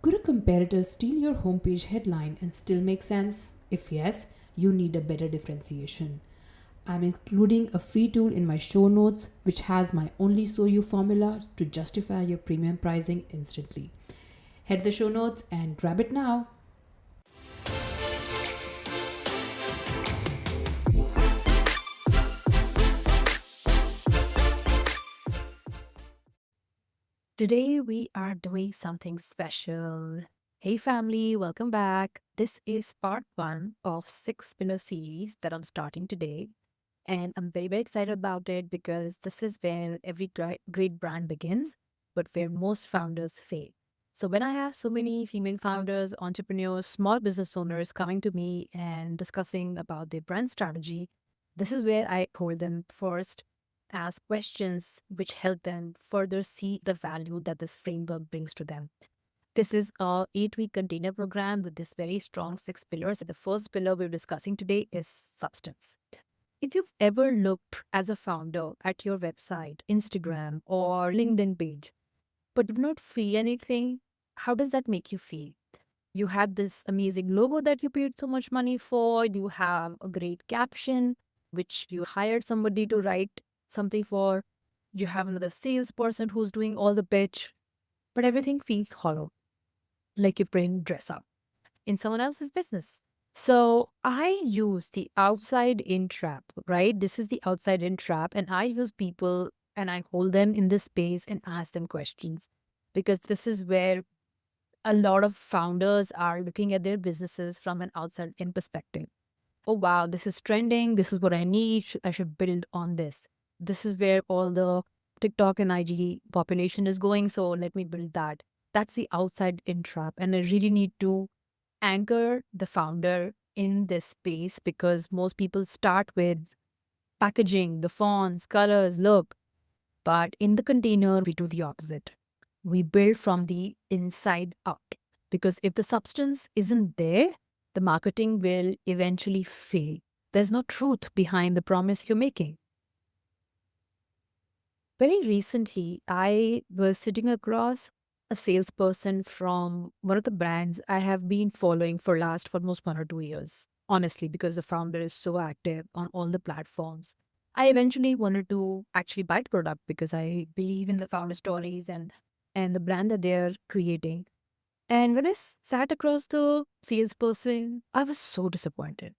Could a competitor steal your homepage headline and still make sense? If yes, you need a better differentiation. I'm including a free tool in my show notes which has my only so you formula to justify your premium pricing instantly. Head to the show notes and grab it now. Today we are doing something special. Hey family, welcome back. This is part one of six pillar series that I'm starting today. And I'm very, very excited about it because this is where every great brand begins, but where most founders fail. So when I have so many female founders, entrepreneurs, small business owners coming to me and discussing about their brand strategy, this is where I hold them first, ask questions which help them further see the value that this framework brings to them. This is a 8-week container program with this very strong six pillars. The first pillar we're discussing today is substance. If you've ever looked as a founder at your website, Instagram, or LinkedIn page, but do not feel anything, how does that make you feel? You have this amazing logo that you paid so much money for, you have a great caption, which you hired somebody to write something for, you have another salesperson who's doing all the pitch, but everything feels hollow, like you're playing dress up in someone else's business. So I use the outside in trap, right? This is the outside in trap. And I use people and I hold them in this space and ask them questions because this is where a lot of founders are looking at their businesses from an outside in perspective. Oh, wow, this is trending. This is what I need. I should build on this. This is where all the TikTok and IG population is going. So let me build that. That's the outside in trap. And I really need to anchor the founder in this space because most people start with packaging, the fonts, colors, look. But in the container, we do the opposite. We build from the inside out because if the substance isn't there, the marketing will eventually fail. There's no truth behind the promise you're making. Very recently, I was sitting across a salesperson from one of the brands I have been following for last almost 1 or 2 years. Honestly, because the founder is so active on all the platforms. I eventually wanted to actually buy the product because I believe in the founder stories and the brand that they're creating. And when sat across the salesperson, I was so disappointed.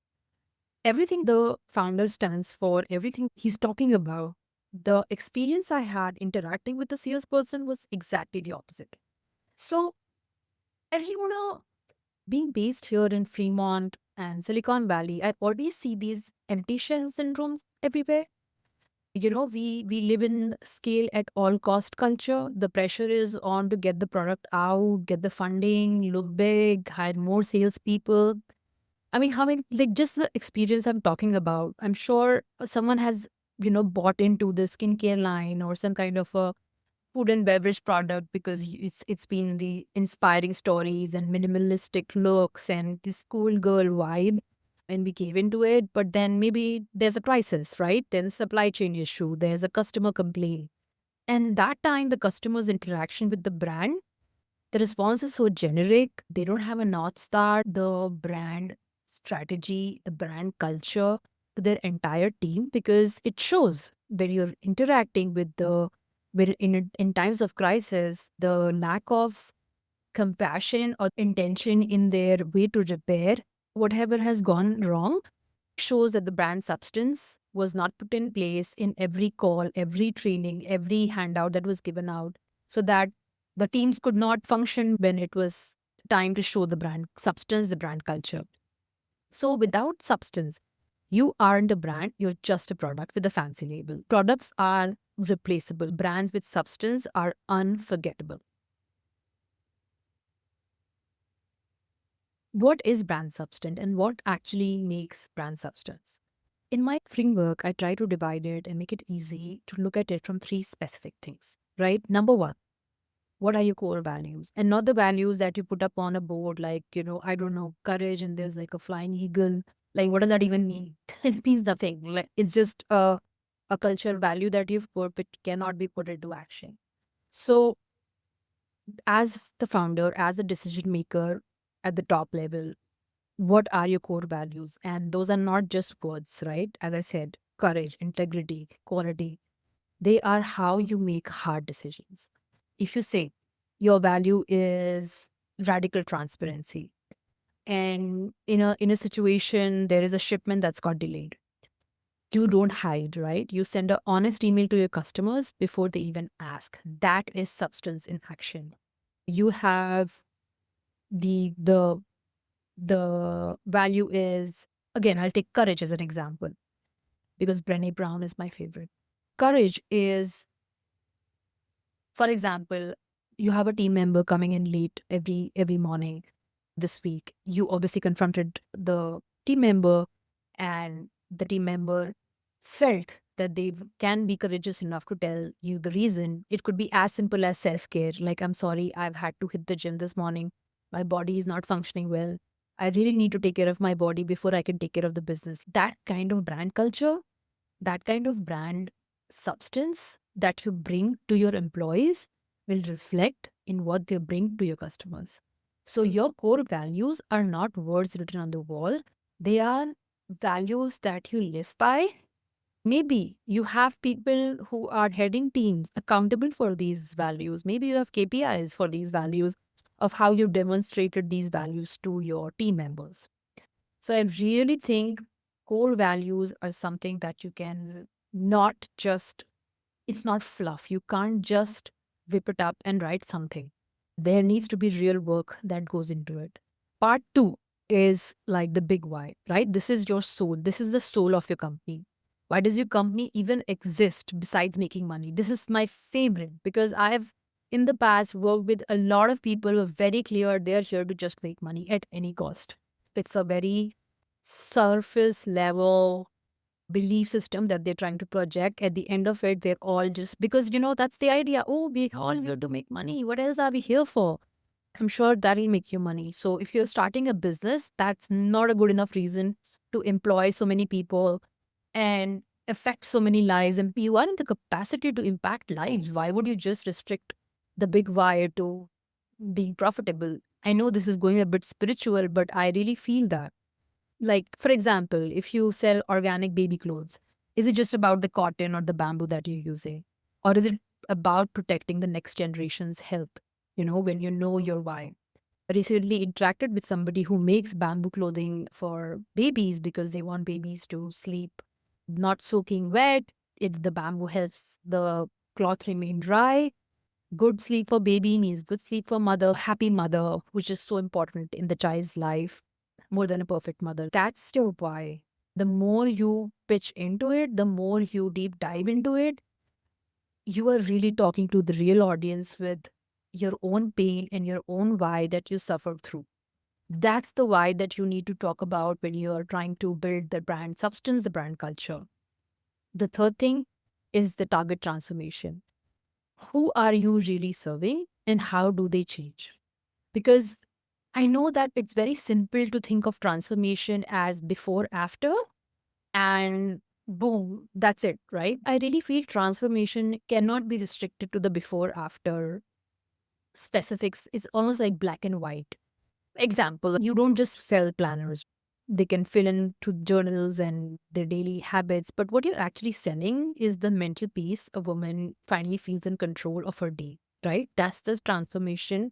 Everything the founder stands for, everything he's talking about, the experience I had interacting with the salesperson was exactly the opposite. So I really want to, being based here in Fremont and Silicon Valley, I already see these empty shell syndromes everywhere. We live in scale at all cost culture. The pressure is on to get the product out, get the funding, look big, hire more salespeople. I mean, how many, like, just the experience I'm talking about, I'm sure someone has, bought into the skincare line or some kind of a food and beverage product because it's been the inspiring stories and minimalistic looks and this cool girl vibe. And we gave into it, but then maybe there's a crisis, right? There's a supply chain issue, there's a customer complaint. And that time, the customer's interaction with the brand, the response is so generic. They don't have a North Star, the brand strategy, the brand culture to their entire team because it shows when you're interacting with when in times of crisis, the lack of compassion or intention in their way to repair whatever has gone wrong shows that the brand substance was not put in place in every call, every training, every handout that was given out, so that the teams could not function when it was time to show the brand substance, the brand culture. So, without substance, you aren't a brand, you're just a product with a fancy label. Products are replaceable, brands with substance are unforgettable. What is brand substance and what actually makes brand substance? In my framework, I try to divide it and make it easy to look at it from three specific things, right? Number one, what are your core values? And not the values that you put up on a board, like, I don't know, courage, and there's like a flying eagle. Like, what does that even mean? It means nothing. Like, it's just a culture value that you've put, but cannot be put into action. So, As the founder, as a decision maker at the top level, what are your core values? And those are not just words, right? As I said, courage, integrity, quality, they are how you make hard decisions. If you say your value is radical transparency, and in a situation there is a shipment that's got delayed, you don't hide, right? You send an honest email to your customers before they even ask. That is substance in action. You have the value is, again, I'll take courage as an example because Brené Brown is my favorite. Courage is, for example, you have a team member coming in late every morning. This week you obviously confronted the team member, and the team member felt that they can be courageous enough to tell you the reason. It could be as simple as self-care, like, I'm sorry, I've had to hit the gym this morning, my body is not functioning well, I really need to take care of my body before I can take care of the business. That kind of brand culture, that kind of brand substance that you bring to your employees will reflect in what they bring to your customers. So, your core values are not words written on the wall, they are values that you live by. Maybe you have people who are heading teams accountable for these values. Maybe you have KPIs for these values of how you demonstrated these values to your team members. So I really think core values are something that you can not just, it's not fluff. You can't just whip it up and write something. There needs to be real work that goes into it. Part two is like the big why, right? This is your soul. This is the soul of your company. Why does your company even exist besides making money? This is my favorite because I've in the past worked with a lot of people who are very clear they're here to just make money at any cost. It's a very surface level belief system that they're trying to project. At the end of it, they're all just because that's the idea. Oh, we all here to make money. What else are we here for? I'm sure that'll make you money. So if you're starting a business, that's not a good enough reason to employ so many people and affect so many lives. And you are in the capacity to impact lives. Why would you just restrict the big why to being profitable? I know this is going a bit spiritual, but I really feel that. Like, for example, if you sell organic baby clothes, is it just about the cotton or the bamboo that you're using? Or is it about protecting the next generation's health? When you know your why. I recently interacted with somebody who makes bamboo clothing for babies because they want babies to sleep not soaking wet. The bamboo helps the cloth remain dry. Good sleep for baby means good sleep for mother, happy mother, which is so important in the child's life more than a perfect mother. That's your why. The more you pitch into it, the more you deep dive into it, you are really talking to the real audience with your own pain and your own why that you suffered through. That's the why that you need to talk about when you are trying to build the brand substance, the brand culture. The third thing is the target transformation. Who are you really serving and how do they change? Because I know that it's very simple to think of transformation as before, after, and boom, that's it, right? I really feel transformation cannot be restricted to the before, after specifics. It's almost like black and white. Example, you don't just sell planners. They can fill into journals and their daily habits. But what you're actually selling is the mental peace a woman finally feels in control of her day, right? That's the transformation,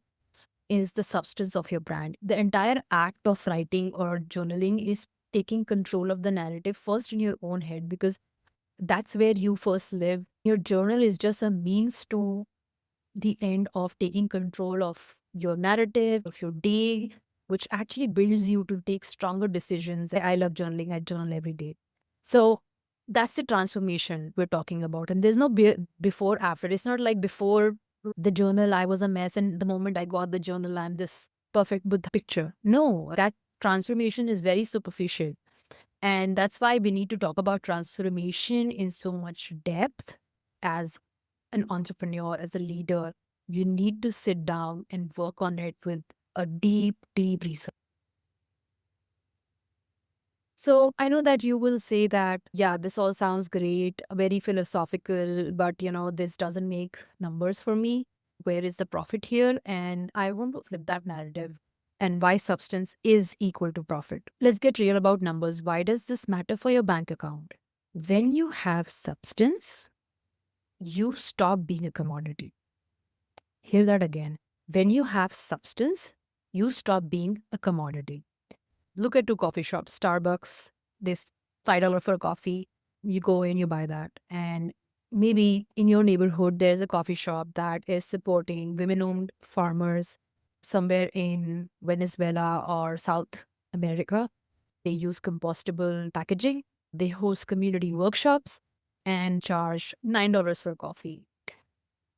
is the substance of your brand. The entire act of writing or journaling is taking control of the narrative first in your own head because that's where you first live. Your journal is just a means to the end of taking control of your narrative, of your day, which actually builds you to take stronger decisions. I love journaling, I journal every day. So that's the transformation we're talking about. And there's no before, after. It's not like before the journal, I was a mess, and the moment I got the journal, I'm this perfect Buddha picture. No, that transformation is very superficial. And that's why we need to talk about transformation in so much depth as an entrepreneur, as a leader. You need to sit down and work on it with a deep, deep research. So I know that you will say that, yeah, this all sounds great, very philosophical, but this doesn't make numbers for me. where is the profit here? And I want to flip that narrative and why substance is equal to profit. Let's get real about numbers. Why does this matter for your bank account? When you have substance, you stop being a commodity. Hear that again. When you have substance, you stop being a commodity. Look at two coffee shops, Starbucks, this $5 for coffee. You go in, you buy that. And maybe in your neighborhood, there's a coffee shop that is supporting women owned farmers somewhere in Venezuela or South America. They use compostable packaging. They host community workshops and charge $9 for coffee.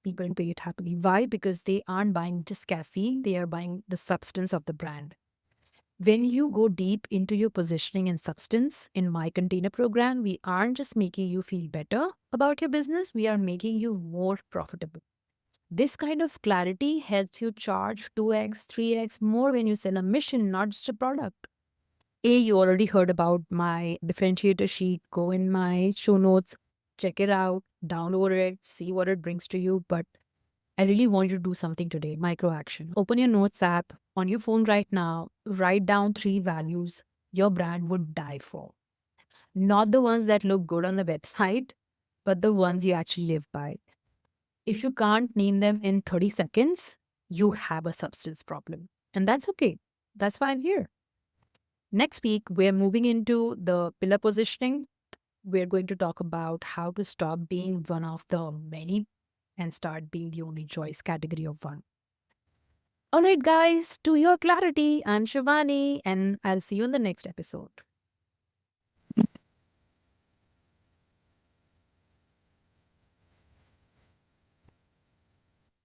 People pay it happily. Why? Because they aren't buying just caffeine, they are buying the substance of the brand. When you go deep into your positioning and substance in my container program, we aren't just making you feel better about your business, we are making you more profitable. This kind of clarity helps you charge 2x, 3x more when you sell a mission, not just a product. You already heard about my differentiator sheet. Go in my show notes, check it out, download it, see what it brings to you. But I really want you to do something today, micro action. Open your notes app on your phone right now, write down 3 values your brand would die for. Not the ones that look good on the website, but the ones you actually live by. If you can't name them in 30 seconds, you have a substance problem. And that's okay. That's why I'm here. Next week, we're moving into the pillar positioning. We're going to talk about how to stop being one of the many and start being the only choice category of one. All right, guys, to your clarity, I'm Shivani, and I'll see you in the next episode.